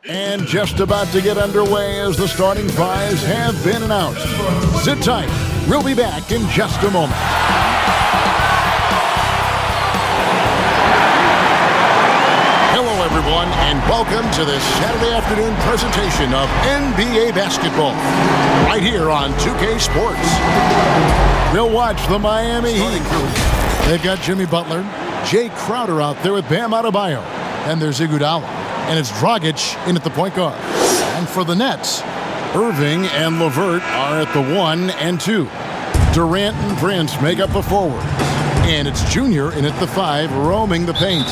And just about to get underway as the starting fives have been announced. Sit tight. We'll be back in just a moment. Hello, everyone, and welcome to this Saturday afternoon presentation of NBA basketball right here on 2K Sports. We'll watch the Miami Heat. They've got Jimmy Butler, Jay Crowder out there with Bam Adebayo, and there's Iguodala. And it's Dragic in at the point guard. And for the Nets, Irving and LeVert are at the 1 and 2. Durant and Prince make up the forwards. And it's Junior in at the 5, roaming the paint.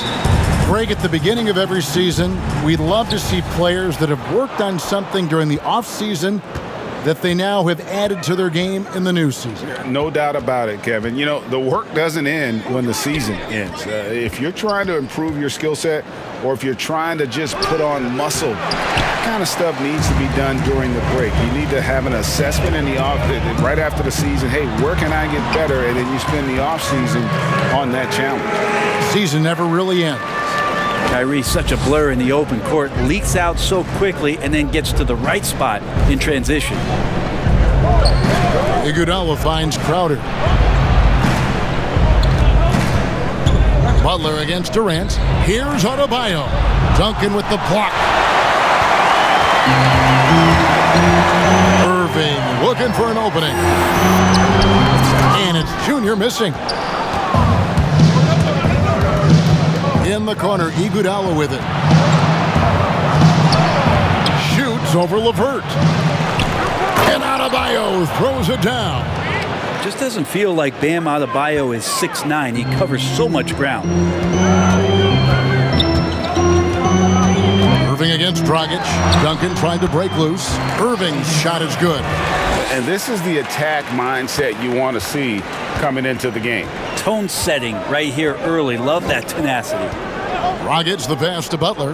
Greg, at the beginning of every season, we'd love to see players that have worked on something during the offseason that they now have added to their game in the new season. No doubt about it, Kevin. You know, the work doesn't end when the season ends. If you're trying to improve your skill set or if you're trying to just put on muscle, that kind of stuff needs to be done during the break. You need to have an assessment in the off right after the season. Hey, where can I get better? And then you spend the offseason on that challenge. Season never really ends. Kyrie's such a blur in the open court, leaks out so quickly and then gets to the right spot in transition. Iguodala finds Crowder. Butler against Durant. Here's Adebayo. Duncan with the block. Irving looking for an opening. And it's Junior missing. In the corner, Iguodala with it. Shoots over LeVert. And Adebayo throws it down. Just doesn't feel like Bam Adebayo is 6'9". He covers so much ground. Irving against Dragic. Duncan trying to break loose. Irving's shot is good. And this is the attack mindset you want to see coming into the game. Tone setting right here early. Love that tenacity. Dragic the pass to Butler.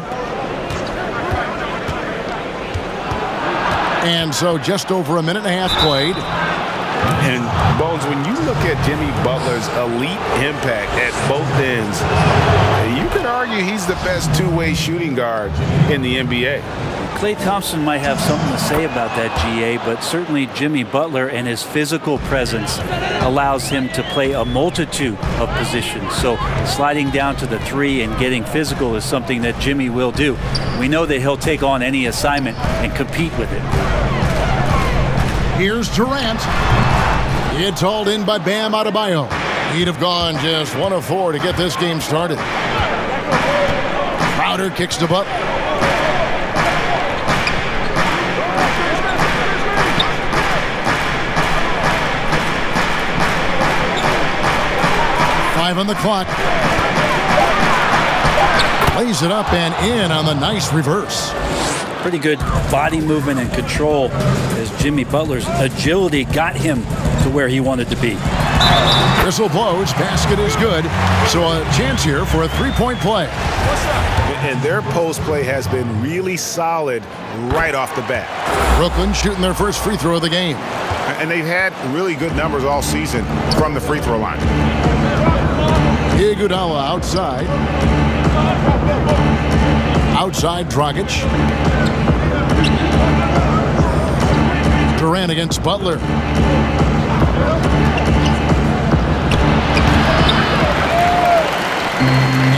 And so just over a minute and a half played. And Bones, when you look at Jimmy Butler's elite impact at both ends, you could argue he's the best two-way shooting guard in the NBA. Klay Thompson might have something to say about that, GA, but certainly Jimmy Butler and his physical presence allows him to play a multitude of positions. So sliding down to the 3 and getting physical is something that Jimmy will do. We know that he'll take on any assignment and compete with it. Here's Durant. It's hauled in by Bam Adebayo. He'd have gone just 1 of 4 to get this game started. Crowder kicks to Butler. On the clock. Plays it up and in on the nice reverse. Pretty good body movement and control as Jimmy Butler's agility got him to where he wanted to be. Whistle blows, basket is good. So a chance here for a three-point play. And their post play has been really solid right off the bat. Brooklyn shooting their first free throw of the game. And they've had really good numbers all season from the free throw line. Iguodala outside. Outside Dragic. Durant against Butler.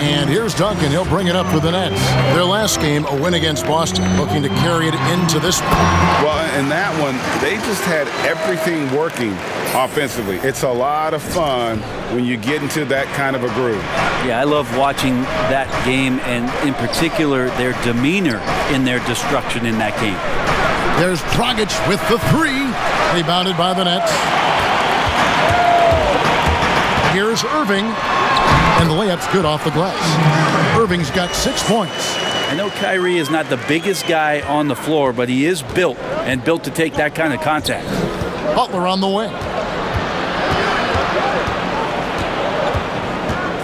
And here's Duncan. He'll bring it up for the Nets. Their last game, a win against Boston, looking to carry it into this one. Well, in that one, they just had everything working offensively. It's a lot of fun when you get into that kind of a groove. Yeah, I love watching that game, and in particular, their demeanor in their destruction in that game. There's Dragic with the 3. Rebounded by the Nets. Here's Irving. And the layup's good off the glass. Irving's got 6 points. I know Kyrie is not the biggest guy on the floor, but he is built to take that kind of contact. Butler on the wing.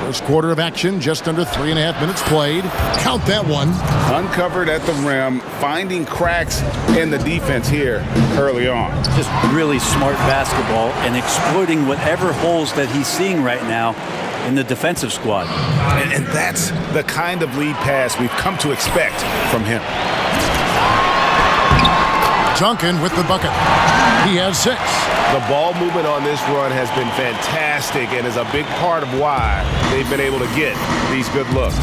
First quarter of action, just under 3.5 minutes played. Count that one. Uncovered at the rim, finding cracks in the defense here early on. Just really smart basketball and exploiting whatever holes that he's seeing right now in the defensive squad. And that's the kind of lead pass we've come to expect from him. Duncan with the bucket. He has 6. The ball movement on this run has been fantastic and is a big part of why they've been able to get these good looks.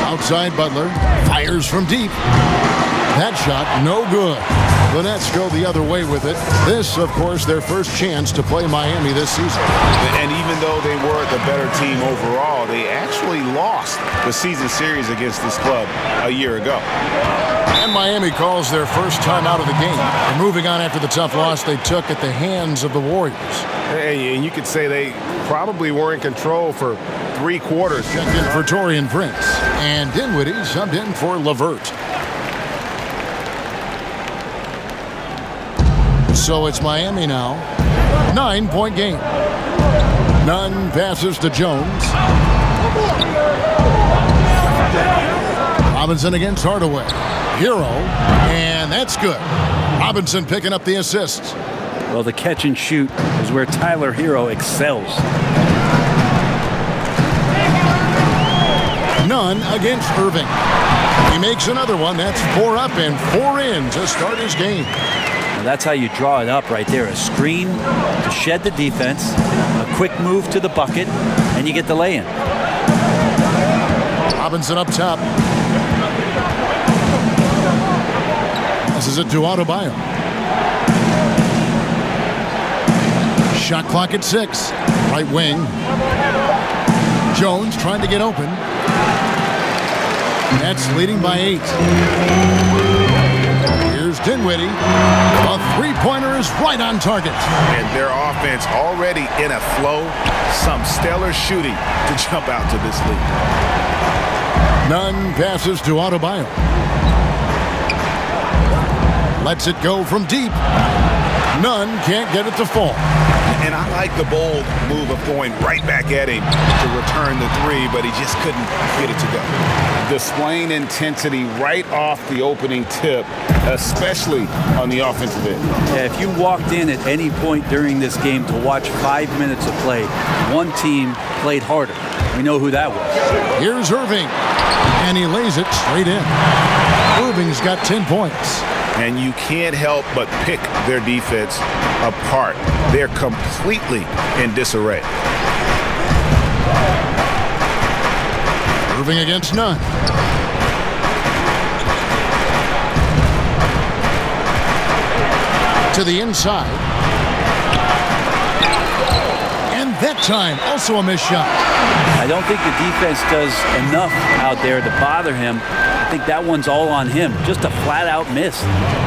Outside Butler. Fires from deep. That shot, no good. The Nets go the other way with it. This, of course, their first chance to play Miami this season. And even though they were the better team overall, they actually lost the season series against this club a year ago. And Miami calls their first time out of the game. And moving on after the tough loss they took at the hands of the Warriors. Hey, and you could say they probably were in control for 3 quarters. Checked in for Taurean Prince. And Dinwiddie subbed in for LeVert. So it's Miami now. 9-point game. Nunn passes to Jones. Robinson against Hardaway. Hero, and that's good. Robinson picking up the assists. Well, the catch and shoot is where Tyler Hero excels. Nunn against Irving. He makes another one. That's 4 up and 4 in to start his game. Now that's how you draw it up right there. A screen to shed the defense, a quick move to the bucket, and you get the lay-in. Robinson up top. This is it to Adebayo. Shot clock at 6. Right wing. Jones trying to get open. Nets leading by 8. Here's Dinwiddie. A three-pointer is right on target. And their offense already in a flow. Some stellar shooting to jump out to this lead. Nunn passes to Adebayo. Lets it go from deep. Nunn can't get it to fall. And I like the bold move of going right back at him to return the 3, but he just couldn't get it to go. Displaying intensity right off the opening tip, especially on the offensive end. Yeah, if you walked in at any point during this game to watch 5 minutes of play, one team played harder. We know who that was. Here's Irving, and he lays it straight in. Irving's got 10 points. And you can't help but pick their defense apart. They're completely in disarray. Irving against Nunn. To the inside. And that time, also a missed shot. I don't think the defense does enough out there to bother him. I think that one's all on him. Just a flat-out miss.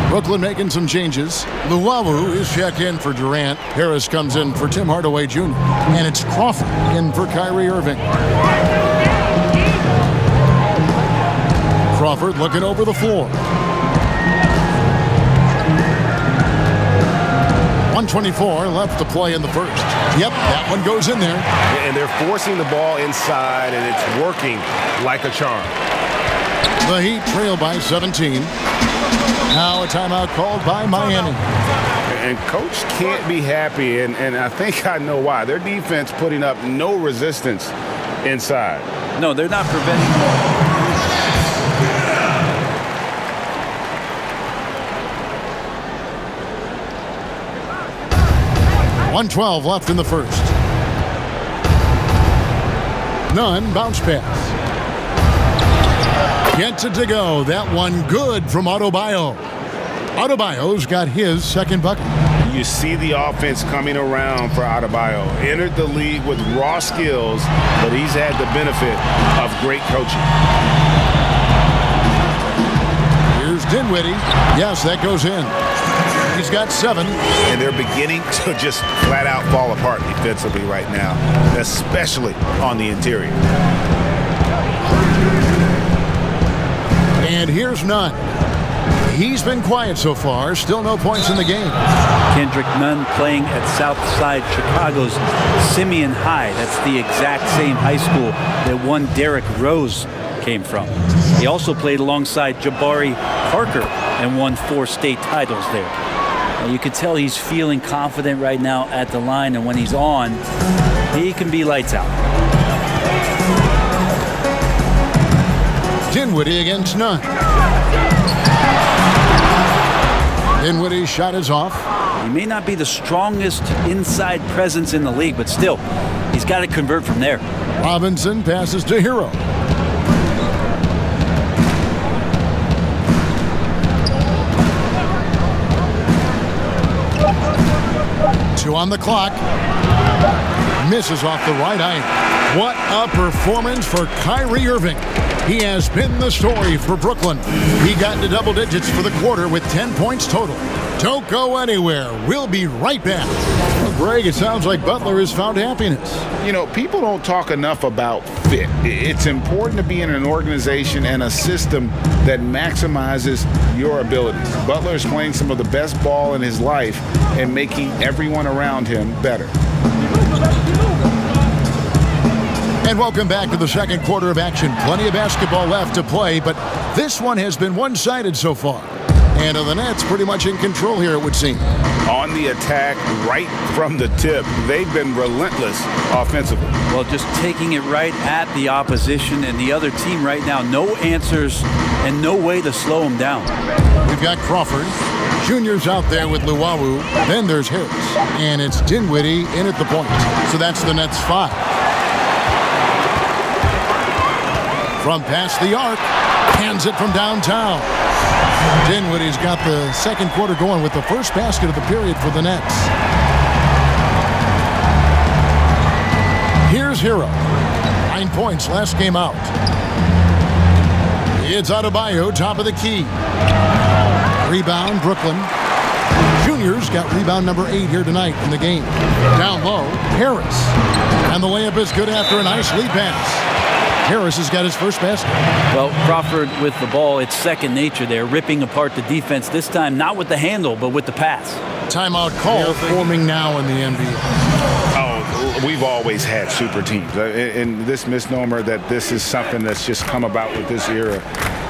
Brooklyn making some changes. Luwawu is checked in for Durant. Harris comes in for Tim Hardaway Jr. And it's Crawford in for Kyrie Irving. Crawford looking over the floor. 1:24 left to play in the first. Yep, that one goes in there. And they're forcing the ball inside, and it's working like a charm. The Heat trail by 17. Now a timeout called by Miami. And Coach can't be happy, and I think I know why. Their defense putting up no resistance inside. No, they're not preventing. 1:12 left in the first. Nunn bounce pass. Gets it to go. That one good from Adebayo. Adebayo's got his second bucket. You see the offense coming around for Adebayo. Entered the league with raw skills, but he's had the benefit of great coaching. Here's Dinwiddie. Yes, that goes in. He's got 7. And they're beginning to just flat out fall apart defensively right now, especially on the interior. And here's Nunn. He's been quiet so far. Still no points in the game. Kendrick Nunn playing at Southside Chicago's Simeon High. That's the exact same high school that one Derrick Rose came from. He also played alongside Jabari Parker and won 4 state titles there. You could tell he's feeling confident right now at the line, and when he's on, he can be lights out. Dinwiddie against Nunn. Dinwiddie's shot is off. He may not be the strongest inside presence in the league, but still, he's got to convert from there. Robinson passes to Hero. Two on the clock. Misses off the right eye. What a performance for Kyrie Irving. He has been the story for Brooklyn. He got into double digits for the quarter with 10 points total. Don't go anywhere. We'll be right back. Well, Greg, it sounds like Butler has found happiness. You know, people don't talk enough about fit. It's important to be in an organization and a system that maximizes your abilities. Butler is playing some of the best ball in his life and making everyone around him better. And welcome back to the second quarter of action. Plenty of basketball left to play, but this one has been one-sided so far. And the Nets pretty much in control here, it would seem. On the attack, right from the tip, they've been relentless offensively. Well, just taking it right at the opposition and the other team right now. No answers and no way to slow them down. We've got Crawford. Junior's out there with Luwawu. Then there's Harris. And it's Dinwiddie in at the point. So that's the Nets 5. From past the arc, hands it from downtown. Dinwiddie's got the second quarter going with the first basket of the period for the Nets. Here's Hero. 9 points last game out. It's Adebayo, top of the key. Rebound, Brooklyn. Junior's got rebound number 8 here tonight in the game. Down low, Harris. And the layup is good after a nice lead pass. Harris has got his first basket. Well, Crawford with the ball, it's second nature there, ripping apart the defense, this time not with the handle, but with the pass. Timeout call forming now in the NBA. Oh, we've always had super teams. And this misnomer that this is something that's just come about with this era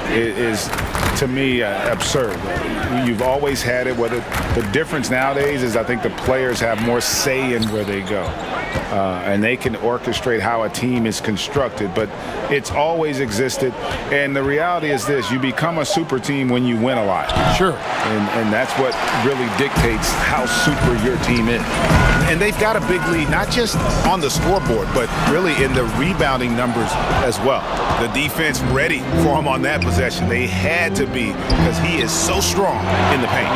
is, to me, absurd. You've always had it. The difference nowadays is I think the players have more say in where they go. And they can orchestrate how a team is constructed, but it's always existed. And the reality is this: you become a super team when you win a lot. Sure. And that's what really dictates how super your team is. And they've got a big lead, not just on the scoreboard, but really in the rebounding numbers as well. The defense ready for him on that possession. They had to be, because he is so strong in the paint.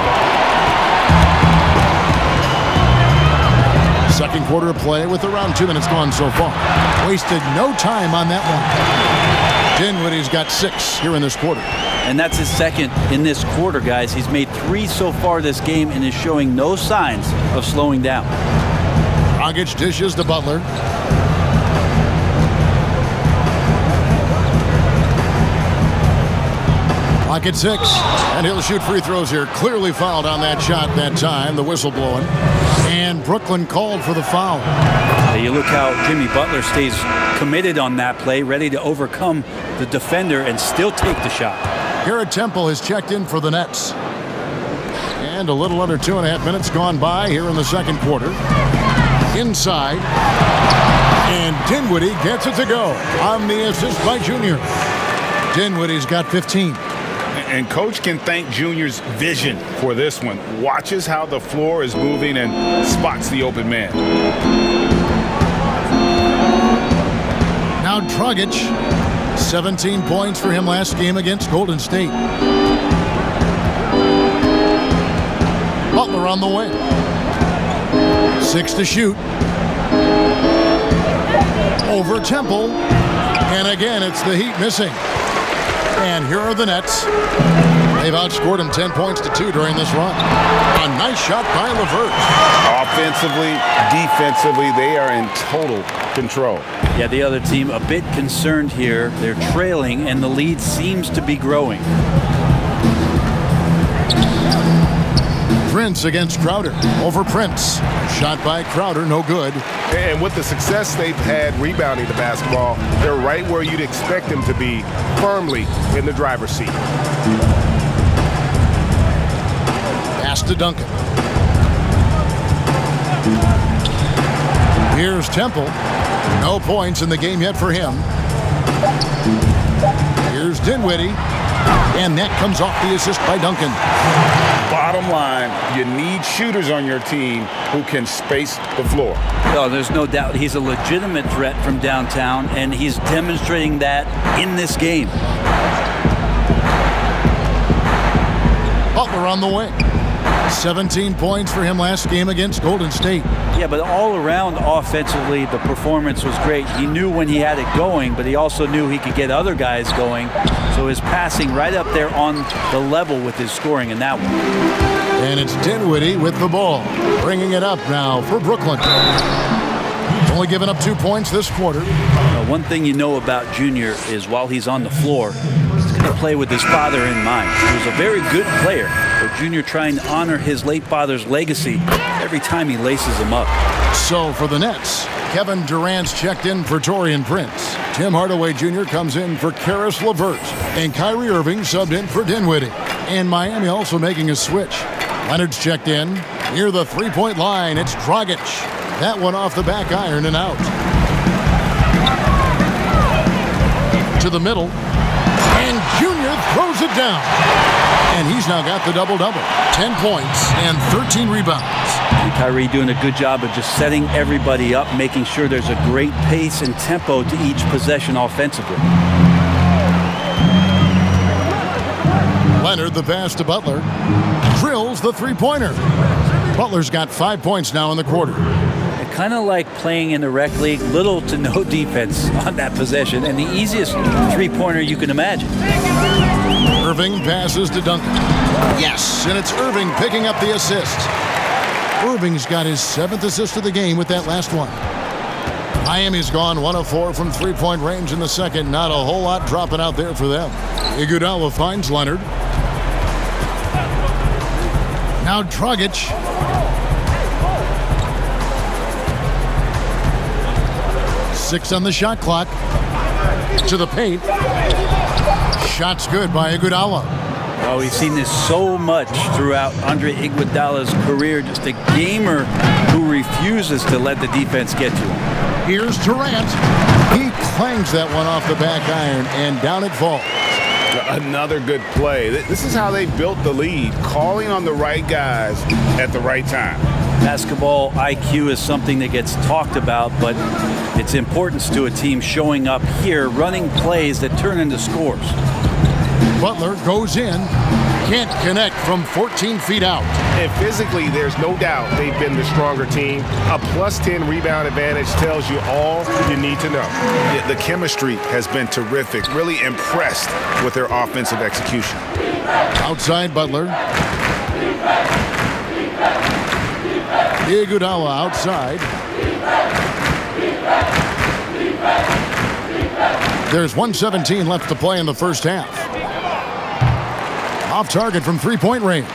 Second quarter of play with around 2 minutes gone so far. Wasted no time on that one. Dinwiddie's got 6 here in this quarter. And that's his second in this quarter, guys. He's made 3 so far this game and is showing no signs of slowing down. Dragic dishes to Butler. Clock at 6, and he'll shoot free throws here. Clearly fouled on that shot that time, the whistle blowing. And Brooklyn called for the foul. You look how Jimmy Butler stays committed on that play, ready to overcome the defender and still take the shot. Garrett Temple has checked in for the Nets. And a little under 2.5 minutes gone by here in the second quarter. Inside. And Dinwiddie gets it to go on the assist by Junior. Dinwiddie's got 15. And Coach can thank Junior's vision for this one. Watches how the floor is moving and spots the open man. Now Dragic, 17 points for him last game against Golden State. Butler on the wing. 6 to shoot. Over Temple. And again, it's the Heat missing. And here are the Nets. They've outscored him 10 points to 2 during this run. A nice shot by LeVert. Offensively, defensively, they are in total control. Yeah, the other team a bit concerned here. They're trailing, and the lead seems to be growing. Prince against Crowder. Over Prince. Shot by Crowder, no good. And with the success they've had rebounding the basketball, they're right where you'd expect them to be, firmly in the driver's seat. Pass to Duncan. Here's Temple. No points in the game yet for him. Here's Dinwiddie. And that comes off the assist by Duncan. Bottom line, you need shooters on your team who can space the floor. Oh, there's no doubt he's a legitimate threat from downtown, and he's demonstrating that in this game. Butler on the wing. 17 points for him last game against Golden State. Yeah, but all around offensively, the performance was great. He knew when he had it going, but he also knew he could get other guys going. So his passing right up there on the level with his scoring in that one. And it's Dinwiddie with the ball. Bringing it up now for Brooklyn. Only giving up 2 points this quarter. One thing you know about Junior is while he's on the floor, he's going to play with his father in mind. He was a very good player, but Junior trying to honor his late father's legacy every time he laces him up. So for the Nets, Kevin Durant's checked in for Taurean Prince. Tim Hardaway Jr. comes in for Karis LeVert. And Kyrie Irving subbed in for Dinwiddie. And Miami also making a switch. Leonard's checked in. Near the three-point line, it's Dragic. That one off the back iron and out. To the middle. And Junior throws it down. And he's now got the double-double. 10 points and 13 rebounds. And Kyrie doing a good job of just setting everybody up, making sure there's a great pace and tempo to each possession offensively. Leonard, the pass to Butler. Drills the three-pointer. Butler's got 5 points now in the quarter. Kind of like playing in the rec league, little to no defense on that possession, and the easiest three-pointer you can imagine. Irving passes to Duncan. Yes, and it's Irving picking up the assist. Irving's got his 7th assist of the game with that last one. Miami's gone 1 of 4 from three-point range in the second. Not a whole lot dropping out there for them. Iguodala finds Leonard. Now Dragic. Six on the shot clock. To the paint. Shot's good by Iguodala. Oh, we've seen this so much throughout Andre Iguodala's career. Just a gamer who refuses to let the defense get to him. Here's Durant. He clangs that one off the back iron, and down it falls. Another good play. This is how they built the lead, calling on the right guys at the right time. Basketball IQ is something that gets talked about, but its importance to a team showing up here, running plays that turn into scores. Butler goes in, can't connect from 14 feet out. And physically, there's no doubt they've been the stronger team. A +10 rebound advantage tells you all you need to know. The chemistry has been terrific. Really impressed with their offensive execution. Outside Butler. Iguodala outside. There's 1:17 left to play in the first half. Off target from three-point range.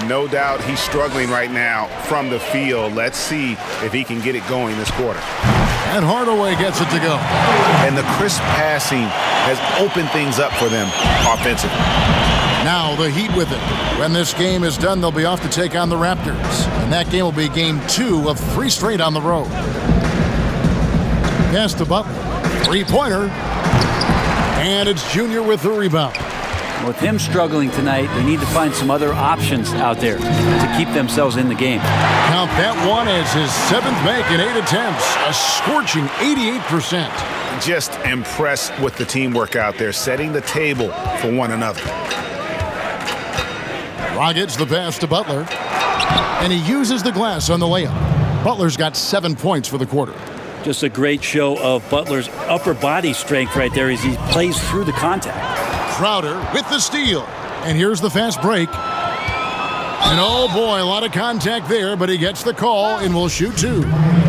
No doubt he's struggling right now from the field. Let's see if he can get it going this quarter. And Hardaway gets it to go. And the crisp passing has opened things up for them offensively. Now the Heat with it. When this game is done, they'll be off to take on the Raptors. And that game will be game 2 of 3 straight on the road. Pass to Butler. Three-pointer. And it's Junior with the rebound. With him struggling tonight, they need to find some other options out there to keep themselves in the game. Count that one as his 7th make in 8 attempts. A scorching 88%. Just impressed with the teamwork out there, setting the table for one another. Dragic the pass to Butler. And he uses the glass on the layup. Butler's got 7 points for the quarter. Just a great show of Butler's upper body strength right there as he plays through the contact. Crowder with the steal. And here's the fast break. And oh boy, a lot of contact there, but he gets the call and will shoot 2.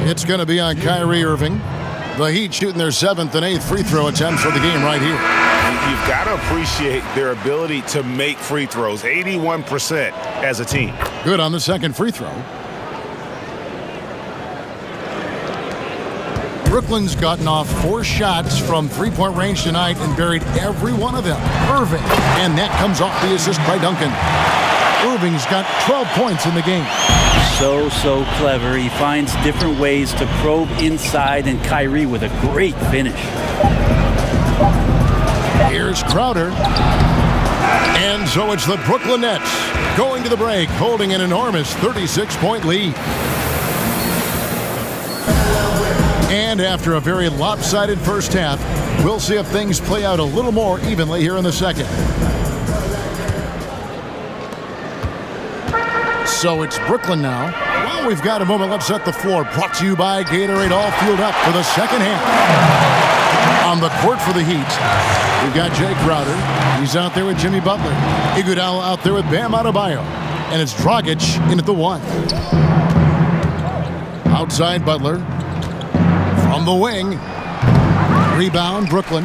It's going to be on Kyrie Irving. The Heat shooting their 7th and 8th free throw attempts for the game right here. You've got to appreciate their ability to make free throws, 81% as a team. Good on the second free throw. Brooklyn's gotten off 4 shots from three-point range tonight and buried every one of them. Irving, and that comes off the assist by Duncan. Irving's got 12 points in the game. So clever. He finds different ways to probe inside, and Kyrie with a great finish. Here's Crowder. And so it's the Brooklyn Nets going to the break, holding an enormous 36-point lead. And after a very lopsided first half, we'll see if things play out a little more evenly here in the second. So it's Brooklyn now. Well, we've got a moment. Let's set the floor. Brought to you by Gatorade. All fueled up for the second half. On the court for the Heat, we've got Jay Crowder. He's out there with Jimmy Butler. Iguodala out there with Bam Adebayo. And it's Dragic in at the 1. Outside Butler. From the wing. Rebound, Brooklyn.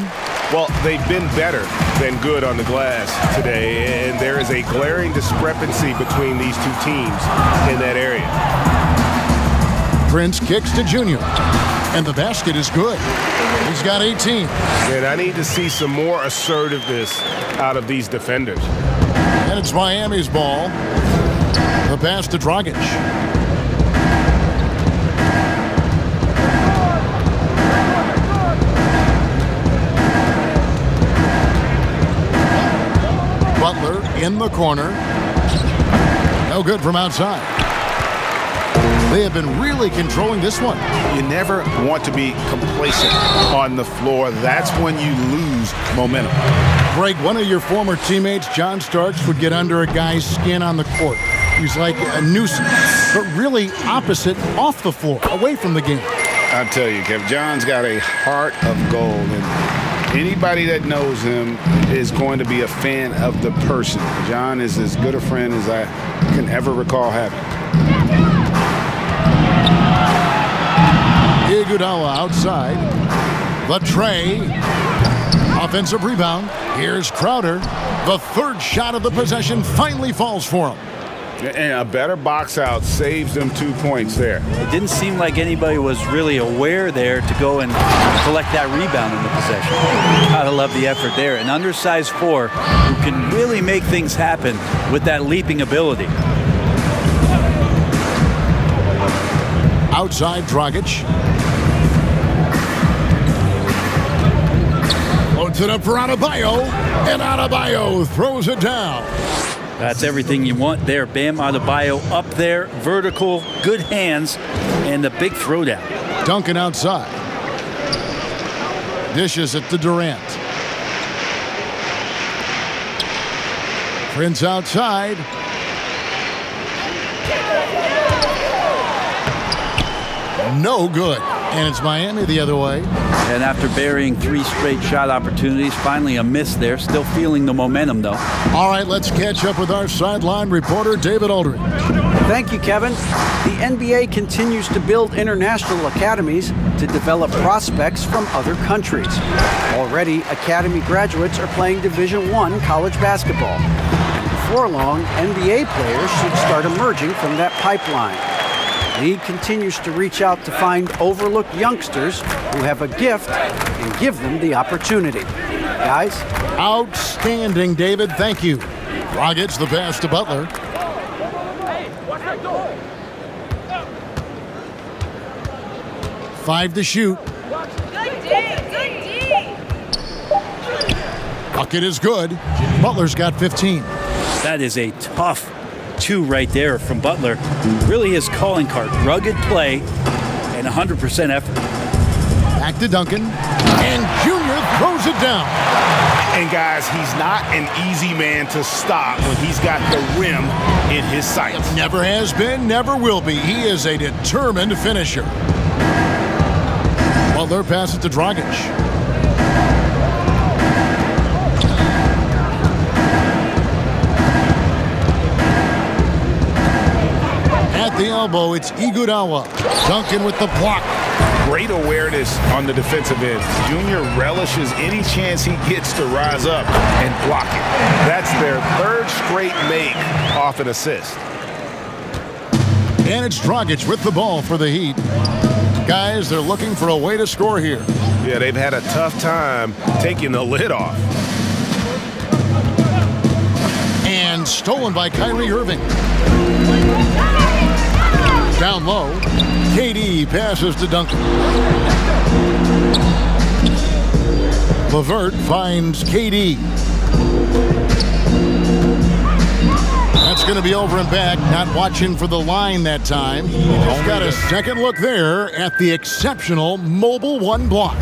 Well, they've been better than good on the glass today, and there is a glaring discrepancy between these two teams in that area. Prince kicks to Junior, and the basket is good. He's got 18. And I need to see some more assertiveness out of these defenders. And it's Miami's ball. The pass to Dragic. Butler in the corner. No good from outside. They have been really controlling this one. You never want to be complacent on the floor. That's when you lose momentum. Greg, one of your former teammates, John Starks, would get under a guy's skin on the court. He's like a nuisance, but really opposite off the floor, away from the game. I'll tell you, Kev, John's got a heart of gold, and anybody that knows him is going to be a fan of the person. John is as good a friend as I can ever recall having. Iguodala outside. The tray. Offensive rebound. Here's Crowder. The third shot of the possession finally falls for him. And a better box out saves them 2 points there. It didn't seem like anybody was really aware there to go and collect that rebound in the possession. Gotta love the effort there. An undersized 4 who can really make things happen with that leaping ability. Outside Dragic. Loads it up for Adebayo. And Adebayo throws it down. That's everything you want there. Bam Adebayo up there, vertical, good hands, and the big throwdown. Duncan outside. Dishes it to Durant. Prince outside. No good. And it's Miami the other way. And after burying 3 straight shot opportunities, finally a miss there. Still feeling the momentum, though. All right, let's catch up with our sideline reporter, David Aldridge. Thank you, Kevin. The NBA continues to build international academies to develop prospects from other countries. Already, academy graduates are playing Division I college basketball. And before long, NBA players should start emerging from that pipeline. The league continues to reach out to find overlooked youngsters who have a gift and give them the opportunity. Guys? Outstanding, David. Thank you. Dragic the pass to Butler. Five to shoot. Bucket is good. Butler's got 15. That is a tough 2 right there from Butler. Really his calling card. Rugged play and 100% effort. Back to Duncan. And Junior throws it down. And guys, he's not an easy man to stop when he's got the rim in his sights. Never has been, never will be. He is a determined finisher. Butler passes to Dragic. At the elbow, it's Iguodala. Duncan with the block. Great awareness on the defensive end. Junior relishes any chance he gets to rise up and block it. That's their 3rd straight make off an assist. And it's Dragic with the ball for the Heat. Guys, they're looking for a way to score here. Yeah, they've had a tough time taking the lid off. And stolen by Kyrie Irving. Down low, KD passes to Duncan. LeVert finds KD. That's going to be over and back, not watching for the line that time. He just got a second look there at the exceptional mobile one block.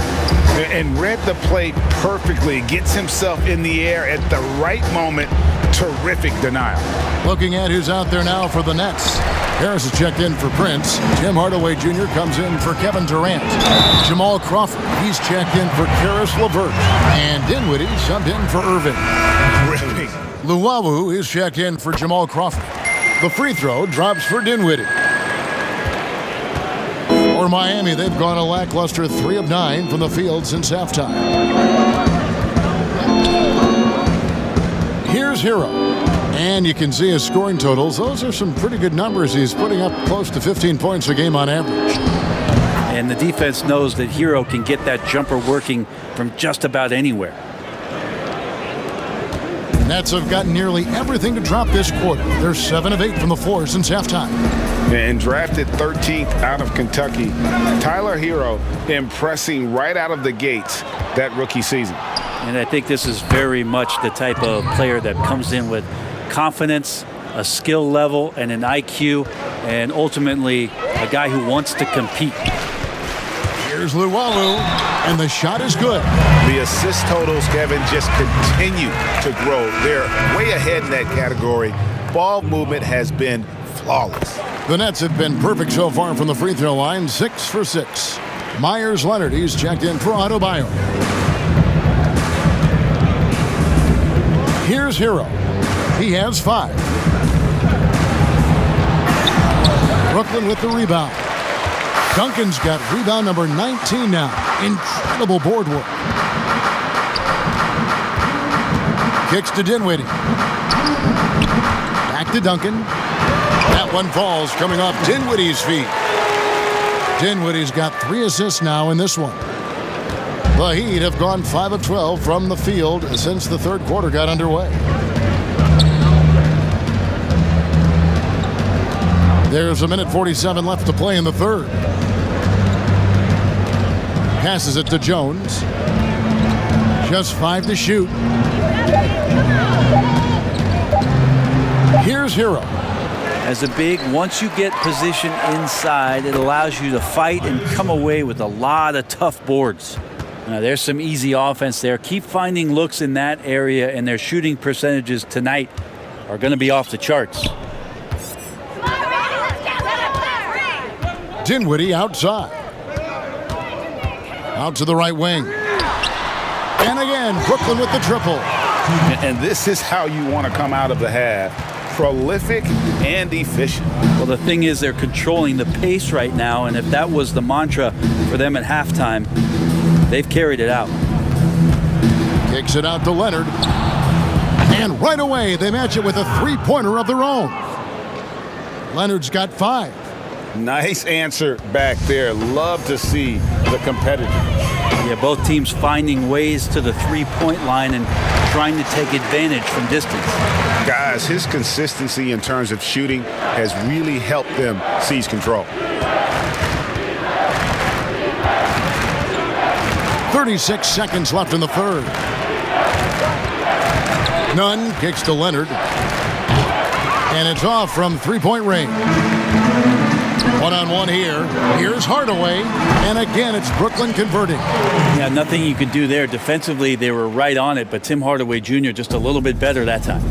And read the play perfectly. Gets himself in the air at the right moment. Terrific denial. Looking at who's out there now for the Nets. Harris is checked in for Prince. Tim Hardaway Jr. comes in for Kevin Durant. Jamal Crawford, he's checked in for Karis LeVert. And Dinwiddie subbed in for Irving. Really? Luwawu is checked in for Jamal Crawford. The free throw drops for Dinwiddie. For Miami, they've gone a lackluster 3 of 9 from the field since halftime. Here's Hero. And you can see his scoring totals. Those are some pretty good numbers. He's putting up close to 15 points a game on average. And the defense knows that Hero can get that jumper working from just about anywhere. Nets have gotten nearly everything to drop this quarter. They're 7 of 8 from the floor since halftime. And drafted 13th out of Kentucky, Tyler Hero impressing right out of the gates that rookie season. And I think this is very much the type of player that comes in with confidence, a skill level, and an IQ, and ultimately a guy who wants to compete. Here's Luwawu, and the shot is good. The assist totals, Kevin, just continue to grow. They're way ahead in that category. Ball movement has been flawless. The Nets have been perfect so far from the free throw line, 6 for 6. Myers Leonard, he's checked in for Adebayo. Here's Hero. He has 5. Brooklyn with the rebound. Duncan's got rebound number 19 now. Incredible board work. Kicks to Dinwiddie. Back to Duncan. That one falls, coming off Dinwiddie's feet. Dinwiddie's got 3 assists now in this one. The Heat have gone 5 of 12 from the field since the third quarter got underway. There's a minute 47 left to play in the third. Passes it to Jones. Just 5 to shoot. Here's Hero. As a big, once you get position inside, it allows you to fight and come away with a lot of tough boards. Now, there's some easy offense there. Keep finding looks in that area, and their shooting percentages tonight are going to be off the charts. Dinwiddie outside. Out to the right wing. And again, Brooklyn with the triple. And this is how you want to come out of the half. Prolific and efficient. Well, the thing is, they're controlling the pace right now, and if that was the mantra for them at halftime, they've carried it out. Kicks it out to Leonard. And right away, they match it with a three-pointer of their own. Leonard's got 5. Nice answer back there. Love to see the competitive. Yeah, both teams finding ways to the three-point line and trying to take advantage from distance. Guys, his consistency in terms of shooting has really helped them seize control. 36 seconds left in the third. Nunn kicks to Leonard. And it's off from three-point range. One-on-one here. Here's Hardaway. And again, it's Brooklyn converting. Yeah, nothing you can do there. Defensively, they were right on it, but Tim Hardaway Jr. just a little bit better that time.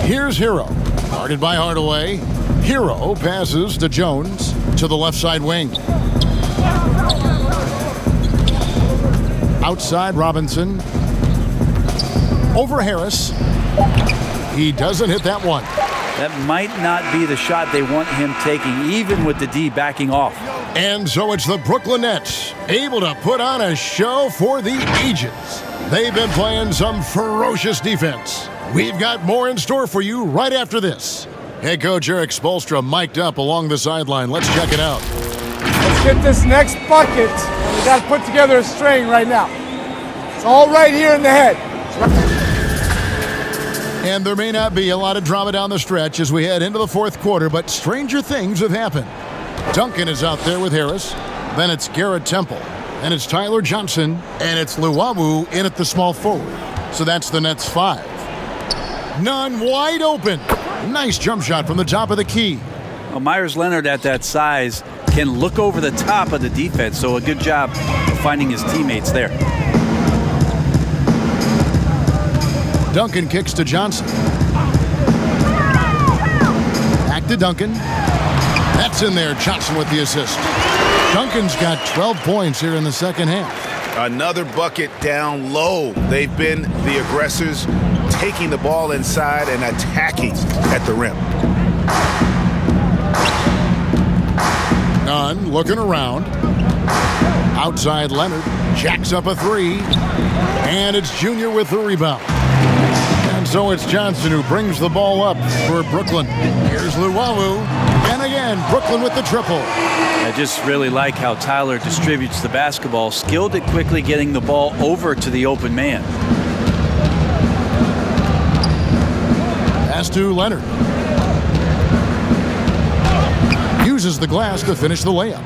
Here's Hero. Guarded by Hardaway. Hero passes to Jones to the left side wing. Outside Robinson. Over Harris. He doesn't hit that one. That might not be the shot they want him taking, even with the D backing off. And so it's the Brooklyn Nets, able to put on a show for the ages. They've been playing some ferocious defense. We've got more in store for you right after this. Head coach Eric Spoelstra mic'd up along the sideline. Let's check it out. Let's get this next bucket. We got to put together a string right now. It's all right here in the head. And there may not be a lot of drama down the stretch as we head into the fourth quarter, but stranger things have happened. Duncan is out there with Harris. Then it's Garrett Temple. And it's Tyler Johnson. And it's Luwawu in at the small forward. So that's the Nets 5. None wide open. Nice jump shot from the top of the key. Well, Myers Leonard at that size can look over the top of the defense. So a good job of finding his teammates there. Duncan kicks to Johnson. Back to Duncan. That's in there. Johnson with the assist. Duncan's got 12 points here in the second half. Another bucket down low. They've been the aggressors, taking the ball inside and attacking at the rim. Nunn looking around. Outside Leonard. Jacks up a three. And it's Junior with the rebound. And so it's Johnson who brings the ball up for Brooklyn. Here's Luwawu. And again, Brooklyn with the triple. I just really like how Tyler distributes the basketball, skilled at quickly getting the ball over to the open man. Pass to Leonard. Uses the glass to finish the layup.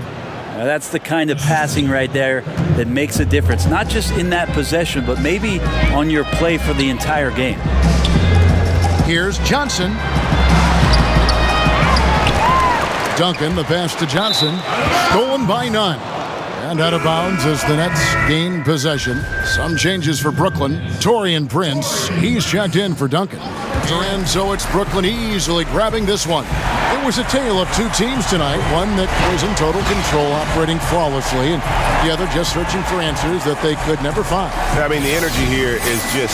Now that's the kind of passing right there that makes a difference, not just in that possession, but maybe on your play for the entire game. Here's Johnson. Duncan, the pass to Johnson. Stolen by Nunn. And out of bounds as the Nets gain possession. Some changes for Brooklyn. Taurean Prince, he's checked in for Duncan. And so it's Brooklyn easily grabbing this one. It was a tale of two teams tonight. One that was in total control, operating flawlessly, and the other just searching for answers that they could never find. I mean, the energy here is just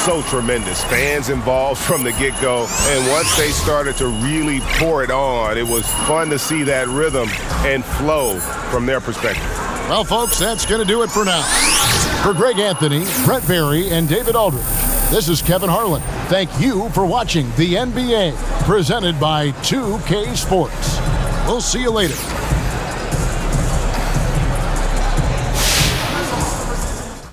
so tremendous. Fans involved from the get-go, and once they started to really pour it on, it was fun to see that rhythm and flow from their perspective. Well, folks, that's going to do it for now. For Greg Anthony, Brett Berry, and David Aldridge, this is Kevin Harlan. Thank you for watching the NBA, presented by 2K Sports. We'll see you later.